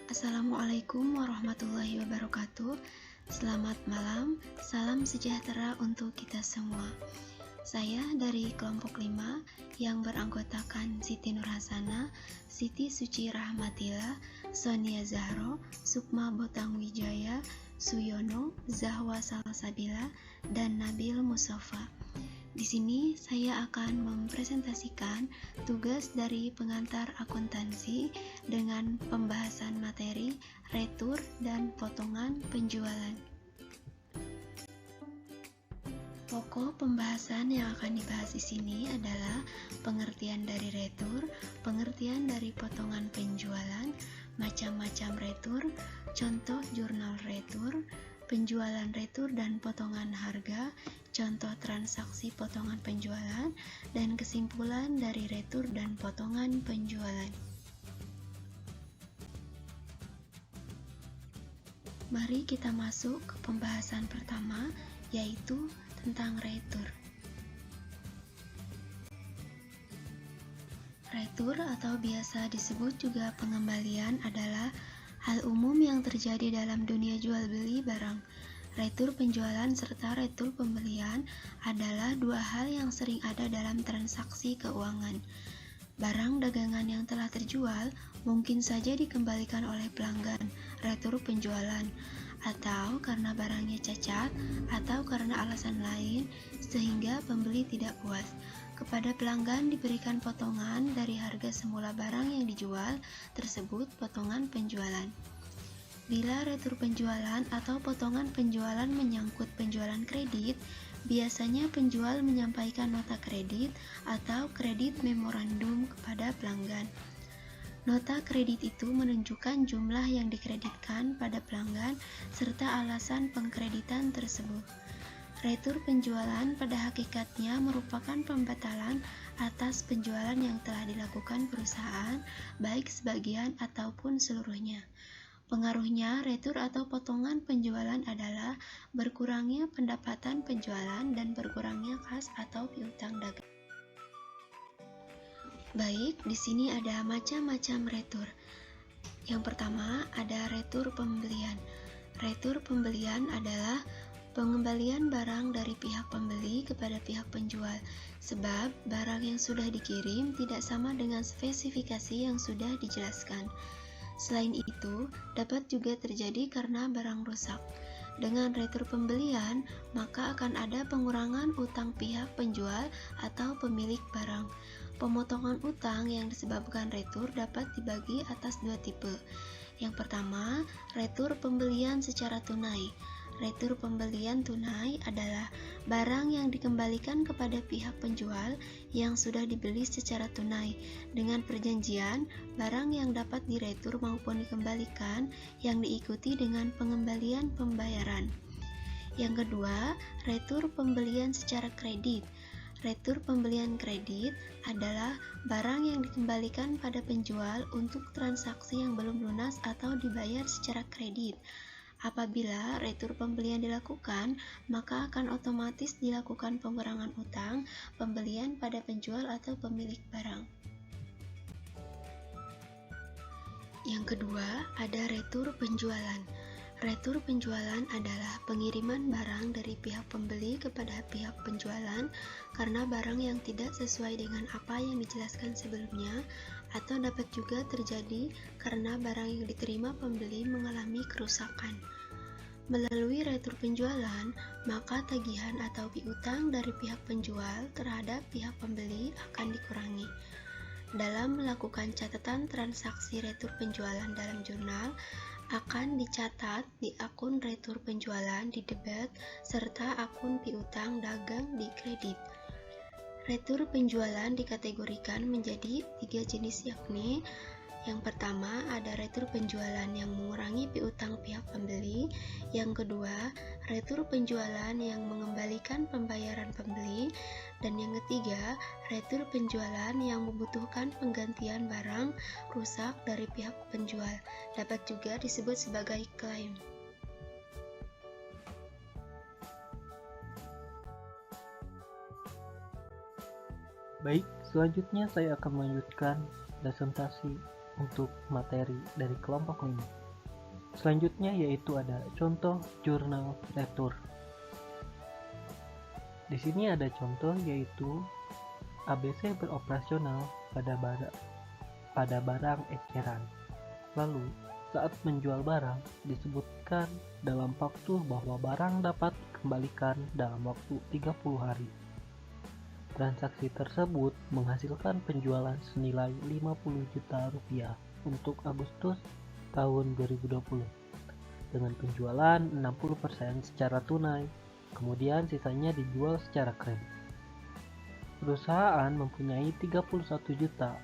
Assalamualaikum warahmatullahi wabarakatuh. Selamat malam, salam sejahtera untuk kita semua. Saya dari kelompok 5 yang beranggotakan Siti Nurhasana, Siti Suci Rahmatila, Sonia Zahro, Sukma Botang Wijaya, Suyono, Zahwa Salsabila, dan Nabil Mustafa. Di sini saya akan mempresentasikan tugas dari pengantar akuntansi dengan pembahasan materi, retur, dan potongan penjualan. Pokok pembahasan yang akan dibahas di sini adalah pengertian dari retur, pengertian dari potongan penjualan, macam-macam retur, contoh jurnal retur, penjualan retur dan potongan harga, contoh transaksi potongan penjualan, dan kesimpulan dari retur dan potongan penjualan. Mari kita masuk ke pembahasan pertama, yaitu tentang retur. Retur atau biasa disebut juga pengembalian adalah hal umum yang terjadi dalam dunia jual beli barang. Retur penjualan serta retur pembelian adalah dua hal yang sering ada dalam transaksi keuangan. Barang dagangan yang telah terjual mungkin saja dikembalikan oleh pelanggan, retur penjualan, atau karena barangnya cacat, atau karena alasan lain sehingga pembeli tidak puas. Kepada pelanggan diberikan potongan dari harga semula barang yang dijual tersebut potongan penjualan. Bila retur penjualan atau potongan penjualan menyangkut penjualan kredit, biasanya penjual menyampaikan nota kredit atau kredit memorandum kepada pelanggan. Nota kredit itu menunjukkan jumlah yang dikreditkan pada pelanggan serta alasan pengkreditan tersebut. Retur penjualan pada hakikatnya merupakan pembatalan atas penjualan yang telah dilakukan perusahaan, baik sebagian ataupun seluruhnya. Pengaruhnya retur atau potongan penjualan adalah berkurangnya pendapatan penjualan dan berkurangnya kas atau piutang dagang. Baik, di sini ada macam-macam retur. Yang pertama ada retur pembelian. Retur pembelian adalah pengembalian barang dari pihak pembeli kepada pihak penjual, sebab barang yang sudah dikirim tidak sama dengan spesifikasi yang sudah dijelaskan. Selain itu, dapat juga terjadi karena barang rusak. Dengan retur pembelian, maka akan ada pengurangan utang pihak penjual atau pemilik barang. Pemotongan utang yang disebabkan retur dapat dibagi atas dua tipe. Yang pertama, retur pembelian secara tunai. Retur pembelian tunai adalah barang yang dikembalikan kepada pihak penjual yang sudah dibeli secara tunai dengan perjanjian barang yang dapat diretur maupun dikembalikan yang diikuti dengan pengembalian pembayaran. Yang kedua, retur pembelian secara kredit. Retur pembelian kredit adalah barang yang dikembalikan pada penjual untuk transaksi yang belum lunas atau dibayar secara kredit. Apabila retur pembelian dilakukan, maka akan otomatis dilakukan pengurangan utang pembelian pada penjual atau pemilik barang. Yang kedua, ada retur penjualan. Retur penjualan adalah pengiriman barang dari pihak pembeli kepada pihak penjualan karena barang yang tidak sesuai dengan apa yang dijelaskan sebelumnya, atau dapat juga terjadi karena barang yang diterima pembeli mengalami kerusakan. Melalui retur penjualan, maka tagihan atau piutang dari pihak penjual terhadap pihak pembeli akan dikurangi. Dalam melakukan catatan transaksi retur penjualan dalam jurnal, akan dicatat di akun retur penjualan di debit serta akun piutang dagang di kredit. Retur penjualan dikategorikan menjadi 3 jenis, yakni yang pertama ada retur penjualan yang mengurangi piutang pihak pembeli. Yang kedua, retur penjualan yang mengembalikan pembayaran pembeli. Dan yang ketiga, retur penjualan yang membutuhkan penggantian barang rusak dari pihak penjual. Dapat juga disebut sebagai klaim. Baik, selanjutnya saya akan melanjutkan presentasi untuk materi dari kelompok 5. Selanjutnya yaitu ada contoh jurnal retur. Di sini ada contoh yaitu ABC beroperasional pada barang eceran. Lalu, saat menjual barang, disebutkan dalam faktur bahwa barang dapat dikembalikan dalam waktu 30 hari. Transaksi tersebut menghasilkan penjualan senilai 50 juta rupiah untuk Agustus tahun 2020 dengan penjualan 60% secara tunai, kemudian sisanya dijual secara kredit. Perusahaan mempunyai 31 juta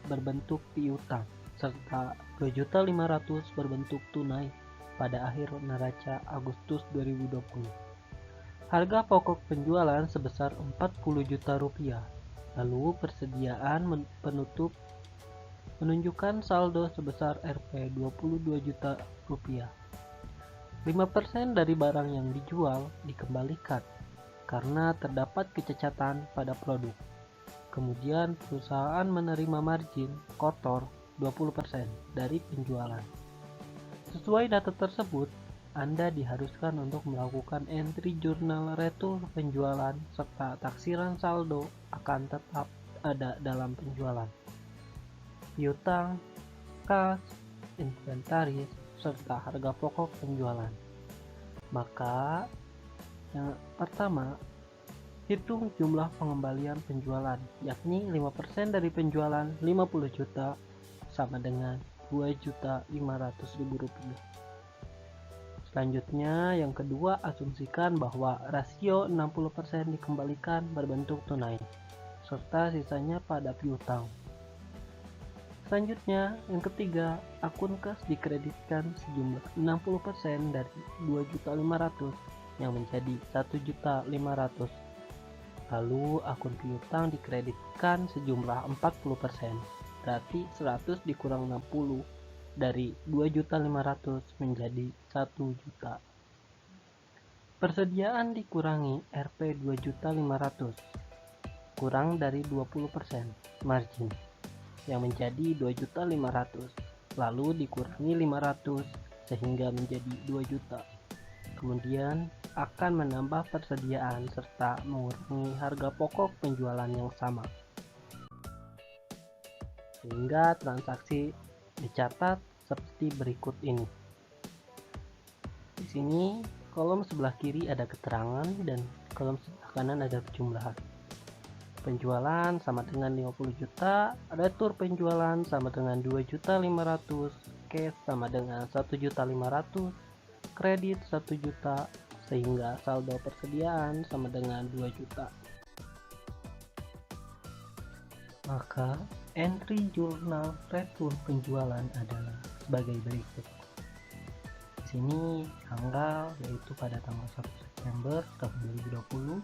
berbentuk piutang serta 2.500.000 berbentuk tunai pada akhir neraca Agustus 2020. Harga pokok penjualan sebesar 40 juta rupiah. Lalu persediaan penutup menunjukkan saldo sebesar Rp 22 juta rupiah. 5% dari barang yang dijual dikembalikan karena terdapat kecacatan pada produk. Kemudian perusahaan menerima margin kotor 20% dari penjualan. Sesuai data tersebut, Anda diharuskan untuk melakukan entry jurnal retur penjualan serta taksiran saldo akan tetap ada dalam penjualan. Piutang, kas, inventaris, serta harga pokok penjualan. Maka, yang pertama, hitung jumlah pengembalian penjualan, yakni 5% dari penjualan 50 juta sama dengan 2.500.000 rupiah. Selanjutnya, yang kedua, asumsikan bahwa rasio 60% dikembalikan berbentuk tunai, serta sisanya pada piutang. Selanjutnya, yang ketiga, akun kas dikreditkan sejumlah 60% dari 2.500.000 yang menjadi 1.500.000. Lalu akun piutang dikreditkan sejumlah 40%, berarti 100 dikurang 60 dari 2.500.000 menjadi 1 juta. Persediaan dikurangi Rp 2.500.000 kurang dari 20% margin yang menjadi 2.500.000, lalu dikurangi 500 sehingga menjadi 2 juta. Kemudian akan menambah persediaan serta mengurangi harga pokok penjualan yang sama. Sehingga transaksi dicatat seperti berikut ini. Di sini kolom sebelah kiri ada keterangan dan kolom sebelah kanan ada jumlah. Penjualan sama dengan 50 juta, retur penjualan sama dengan 2.500.000, cash sama dengan 1.500.000, kredit 1 juta, sehingga saldo persediaan sama dengan 2 juta. Maka entry jurnal retur penjualan adalah sebagai berikut. Di sini tanggal yaitu pada tanggal 1 September tahun 2020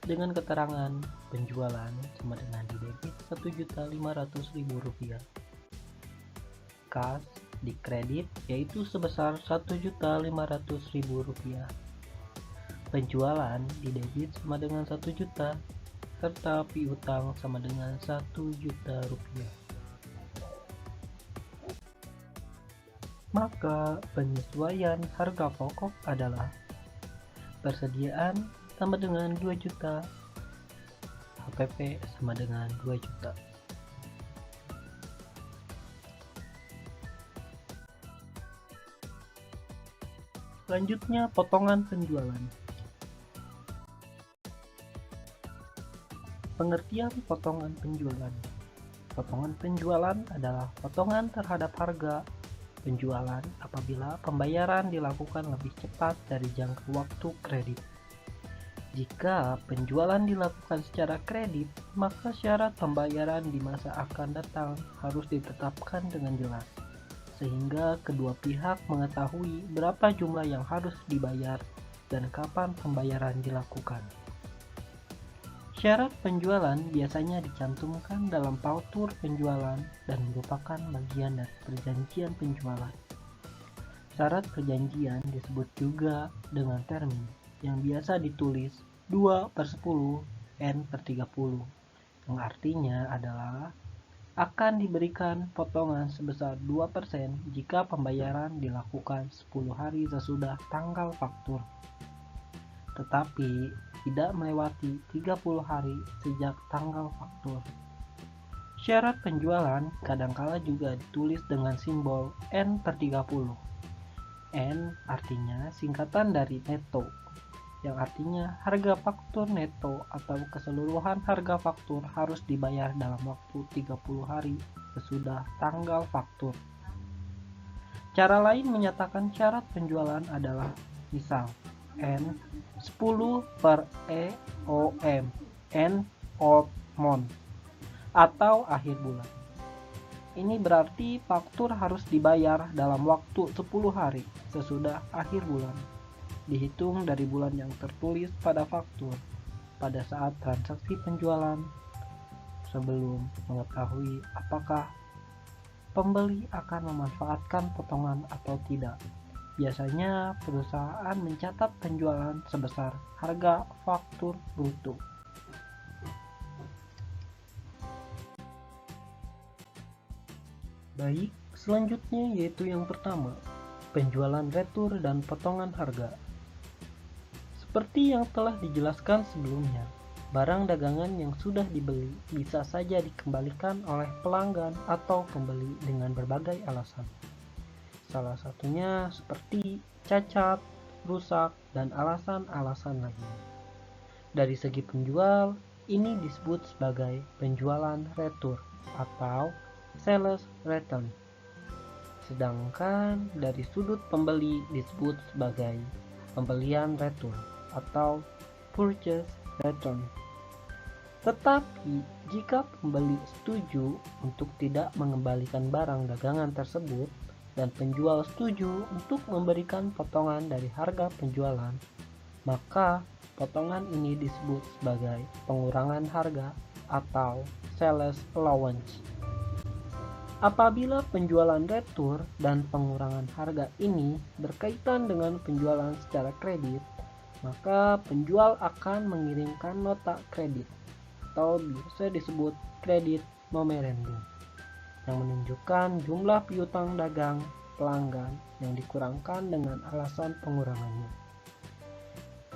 dengan keterangan penjualan sama dengan di debit 1.500.000 rupiah. Kas di kredit yaitu sebesar 1.500.000 rupiah. Penjualan di debit sama dengan 1 juta serta piutang sama dengan 1 juta rupiah. Maka penyesuaian harga pokok adalah persediaan sama dengan 2 juta, HPP sama dengan 2 juta. Selanjutnya potongan penjualan. Pengertian potongan penjualan. Potongan penjualan adalah potongan terhadap harga penjualan apabila pembayaran dilakukan lebih cepat dari jangka waktu kredit. Jika penjualan dilakukan secara kredit, maka syarat pembayaran di masa akan datang harus ditetapkan dengan jelas, sehingga kedua pihak mengetahui berapa jumlah yang harus dibayar dan kapan pembayaran dilakukan. Syarat penjualan biasanya dicantumkan dalam faktur penjualan dan merupakan bagian dari perjanjian penjualan. Syarat perjanjian disebut juga dengan termin yang biasa ditulis 2/10 N/30, yang artinya adalah akan diberikan potongan sebesar 2% jika pembayaran dilakukan 10 hari sesudah tanggal faktur, tetapi tidak melewati 30 hari sejak tanggal faktur. Syarat penjualan kadangkala juga ditulis dengan simbol N/30. N artinya singkatan dari neto, yang artinya harga faktur neto atau keseluruhan harga faktur harus dibayar dalam waktu 30 hari sesudah tanggal faktur. Cara lain menyatakan syarat penjualan adalah misal N 10 per EOM, N old month, atau akhir bulan. Ini berarti faktur harus dibayar dalam waktu 10 hari sesudah akhir bulan, dihitung dari bulan yang tertulis pada faktur pada saat transaksi penjualan, sebelum mengetahui apakah pembeli akan memanfaatkan potongan atau tidak. Biasanya perusahaan mencatat penjualan sebesar harga faktur bruto. Baik, selanjutnya yaitu yang pertama, penjualan retur dan potongan harga. Seperti yang telah dijelaskan sebelumnya, barang dagangan yang sudah dibeli bisa saja dikembalikan oleh pelanggan atau pembeli dengan berbagai alasan. Salah satunya seperti cacat, rusak, dan alasan-alasan lainnya. Dari segi penjual, ini disebut sebagai penjualan retur atau sales return. Sedangkan dari sudut pembeli disebut sebagai pembelian retur atau purchase return. Tetapi jika pembeli setuju untuk tidak mengembalikan barang dagangan tersebut dan penjual setuju untuk memberikan potongan dari harga penjualan, maka potongan ini disebut sebagai pengurangan harga atau sales allowance. Apabila penjualan retur dan pengurangan harga ini berkaitan dengan penjualan secara kredit, maka penjual akan mengirimkan nota kredit atau biasa disebut kredit memorandum yang menunjukkan jumlah piutang dagang pelanggan yang dikurangkan dengan alasan pengurangannya.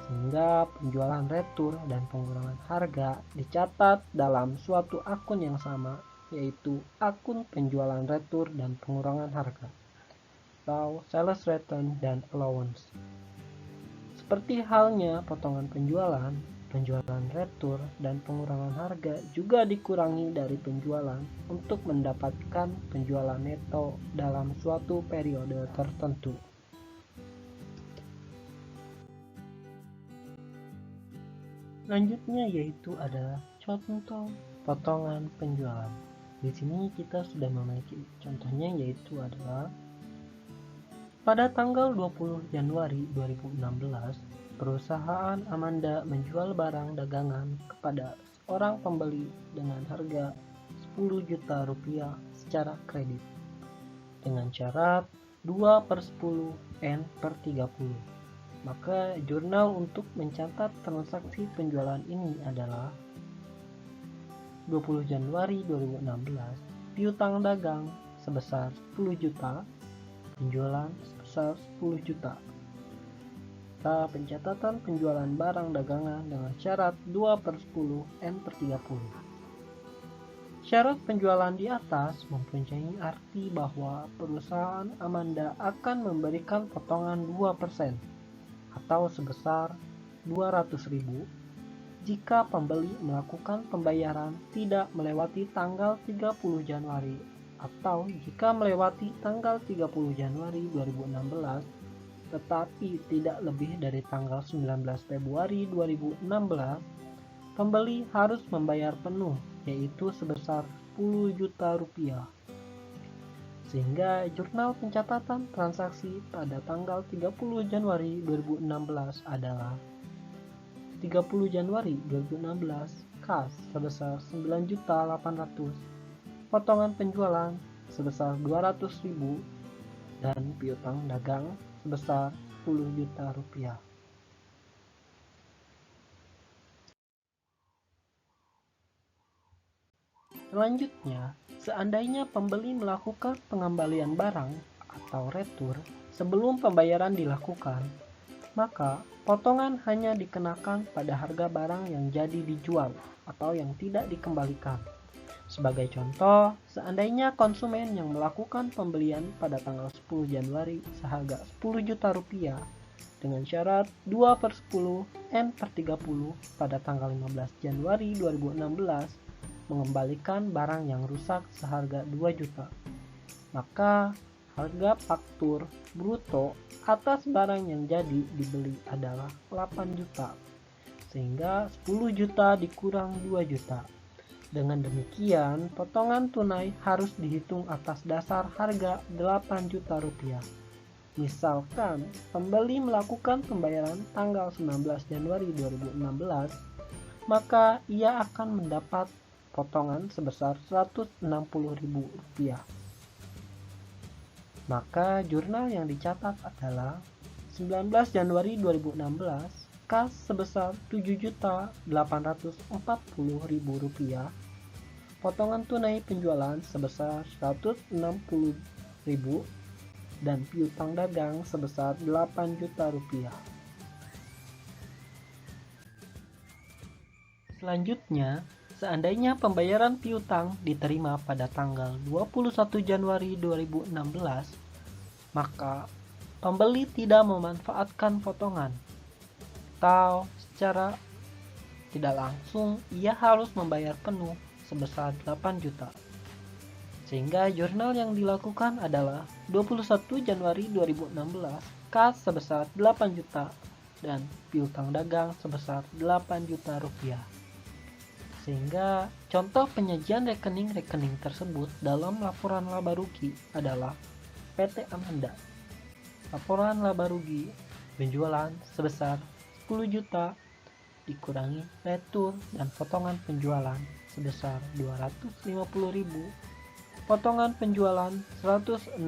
Sehingga penjualan retur dan pengurangan harga dicatat dalam suatu akun yang sama, yaitu akun penjualan retur dan pengurangan harga atau sales return dan allowance. Seperti halnya potongan penjualan retur dan pengurangan harga juga dikurangi dari penjualan untuk mendapatkan penjualan neto dalam suatu periode tertentu. Selanjutnya yaitu ada contoh potongan penjualan. Di sini kita sudah memiliki contohnya, yaitu adalah pada tanggal 20 Januari 2016, perusahaan Amanda menjual barang dagangan kepada seorang pembeli dengan harga 10 juta rupiah secara kredit dengan syarat 2/10 N/30. Maka jurnal untuk mencatat transaksi penjualan ini adalah 20 Januari 2016, piutang dagang sebesar 10 juta, penjualan sebesar 10 juta. Pencatatan penjualan barang dagangan dengan syarat 2/10 N/30. Syarat penjualan di atas mempunyai arti bahwa perusahaan Amanda akan memberikan potongan 2% atau sebesar 200.000 jika pembeli melakukan pembayaran tidak melewati tanggal 30 Januari atau jika melewati tanggal 30 Januari 2016 tetapi tidak lebih dari tanggal 19 Februari 2016, pembeli harus membayar penuh, yaitu sebesar 10 juta rupiah. Sehingga jurnal pencatatan transaksi pada tanggal 30 Januari 2016 adalah 30 Januari 2016 kas sebesar 9.800.000, potongan penjualan sebesar 200.000 dan piutang dagang sebesar 10 juta rupiah. Selanjutnya, seandainya pembeli melakukan pengembalian barang atau retur sebelum pembayaran dilakukan, maka potongan hanya dikenakan pada harga barang yang jadi dijual atau yang tidak dikembalikan. Sebagai contoh, seandainya konsumen yang melakukan pembelian pada tanggal 10 Januari seharga 10 juta rupiah dengan syarat 2/10 N/30 pada tanggal 15 Januari 2016 mengembalikan barang yang rusak seharga 2 juta, maka harga faktur bruto atas barang yang jadi dibeli adalah 8 juta, sehingga 10 juta dikurang 2 juta. Dengan demikian, potongan tunai harus dihitung atas dasar harga 8 juta rupiah. Misalkan, pembeli melakukan pembayaran tanggal 19 Januari 2016, maka ia akan mendapat potongan sebesar Rp160.000. Maka jurnal yang dicatat adalah 19 Januari 2016 kas sebesar Rp7.840.000, potongan tunai penjualan sebesar Rp160.000 dan piutang dagang sebesar Rp8 juta. Selanjutnya, seandainya pembayaran piutang diterima pada tanggal 21 Januari 2016, maka pembeli tidak memanfaatkan potongan, atau secara tidak langsung ia harus membayar penuh sebesar 8 juta. Sehingga jurnal yang dilakukan adalah 21 Januari 2016 kas sebesar 8 juta dan piutang dagang sebesar 8 juta rupiah. Sehingga contoh penyajian rekening-rekening tersebut dalam laporan laba rugi adalah PT Amanda. Laporan laba rugi penjualan sebesar 10 juta dikurangi retur dan potongan penjualan sebesar 250.000, potongan penjualan 160.000,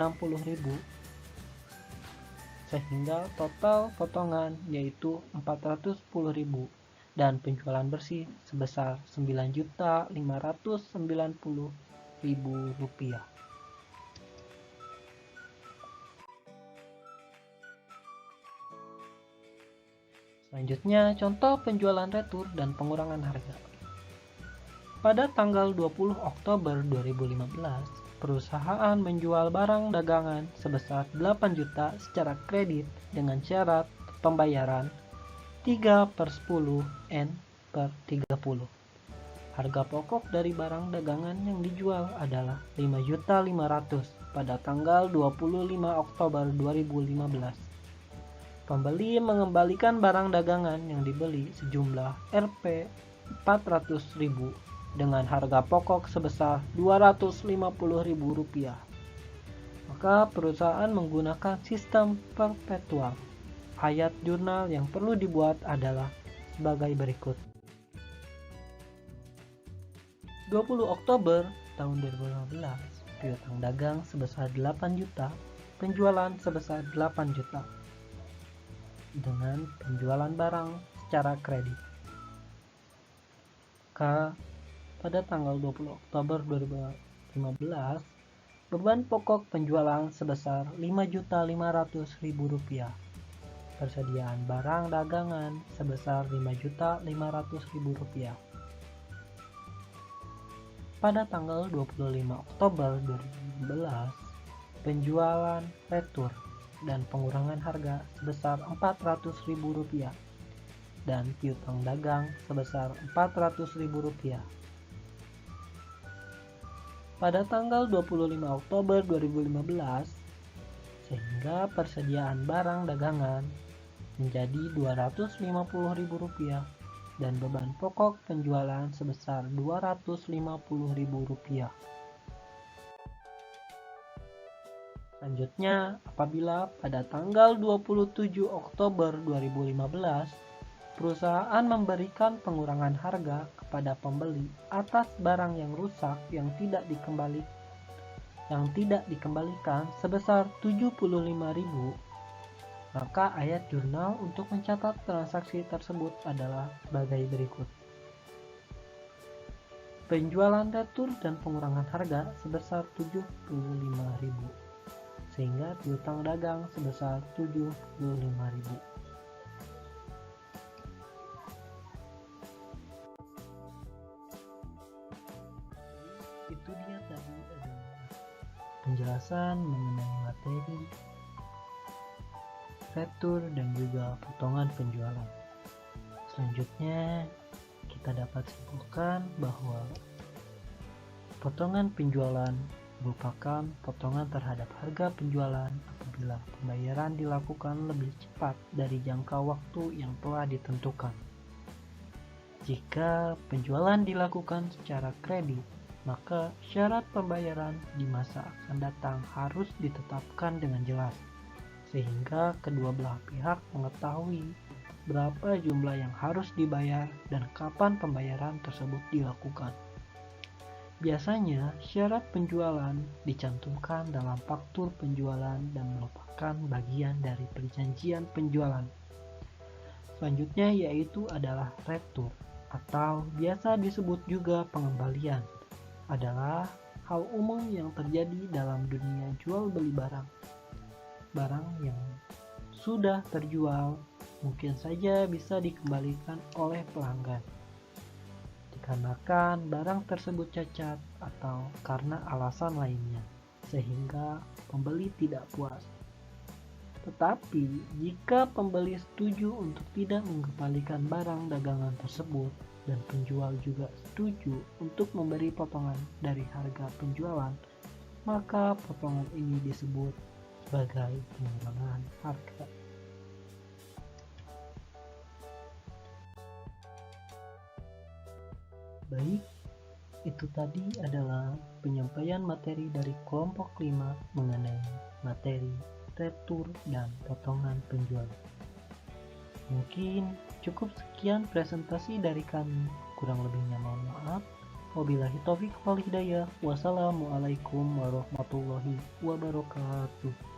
sehingga total potongan yaitu 410.000 dan penjualan bersih sebesar Rp9.590.000. Selanjutnya, contoh penjualan retur dan pengurangan harga. Pada tanggal 20 Oktober 2015, perusahaan menjual barang dagangan sebesar 8 juta secara kredit dengan syarat pembayaran 3/10 N/30. Harga pokok dari barang dagangan yang dijual adalah 5.500.000 pada tanggal 25 Oktober 2015. Pembeli mengembalikan barang dagangan yang dibeli sejumlah Rp400.000 dengan harga pokok sebesar Rp250.000. Maka perusahaan menggunakan sistem perpetual. Ayat jurnal yang perlu dibuat adalah sebagai berikut. 20 Oktober tahun 2015, piutang dagang sebesar 8 juta, penjualan sebesar 8 juta. Dengan penjualan barang secara kredit. Pada tanggal 20 Oktober 2015, beban pokok penjualan sebesar Rp5.500.000. Persediaan barang dagangan sebesar Rp5.500.000. Pada tanggal 25 Oktober 2015, penjualan retur dan pengurangan harga sebesar Rp400.000 dan piutang dagang sebesar Rp400.000. Pada tanggal 25 Oktober 2015, sehingga persediaan barang dagangan menjadi Rp250.000 dan beban pokok penjualan sebesar Rp250.000. Selanjutnya, apabila pada tanggal 27 Oktober 2015, perusahaan memberikan pengurangan harga kepada pembeli atas barang yang rusak yang tidak dikembalikan sebesar Rp75.000, maka ayat jurnal untuk mencatat transaksi tersebut adalah sebagai berikut. penjualan retur dan pengurangan harga sebesar 75.000 sehingga piutang dagang sebesar 75.000. Itu dia tadi adalah penjelasan mengenai materi retur dan juga potongan penjualan. Selanjutnya kita dapat simpulkan bahwa potongan penjualan merupakan potongan terhadap harga penjualan apabila pembayaran dilakukan lebih cepat dari jangka waktu yang telah ditentukan. Jika penjualan dilakukan secara kredit, maka syarat pembayaran di masa akan datang harus ditetapkan dengan jelas, sehingga kedua belah pihak mengetahui berapa jumlah yang harus dibayar dan kapan pembayaran tersebut dilakukan. Biasanya, syarat penjualan dicantumkan dalam faktur penjualan dan merupakan bagian dari perjanjian penjualan. Selanjutnya yaitu adalah retur, atau biasa disebut juga pengembalian, adalah hal umum yang terjadi dalam dunia jual beli barang. Barang yang sudah terjual mungkin saja bisa dikembalikan oleh pelanggan dikarenakan barang tersebut cacat atau karena alasan lainnya, sehingga pembeli tidak puas. Tetapi jika pembeli setuju untuk tidak mengembalikan barang dagangan tersebut dan penjual juga setuju untuk memberi potongan dari harga penjualan, maka potongan ini disebut sebagai pengurangan harga. Baik, itu tadi adalah penyampaian materi dari kelompok 5 mengenai materi retur dan potongan penjualan. Mungkin cukup sekian presentasi dari kami, kurang lebihnya mohon maaf. Wabillahi taufiq wal hidayah. Wassalamualaikum warahmatullahi wabarakatuh.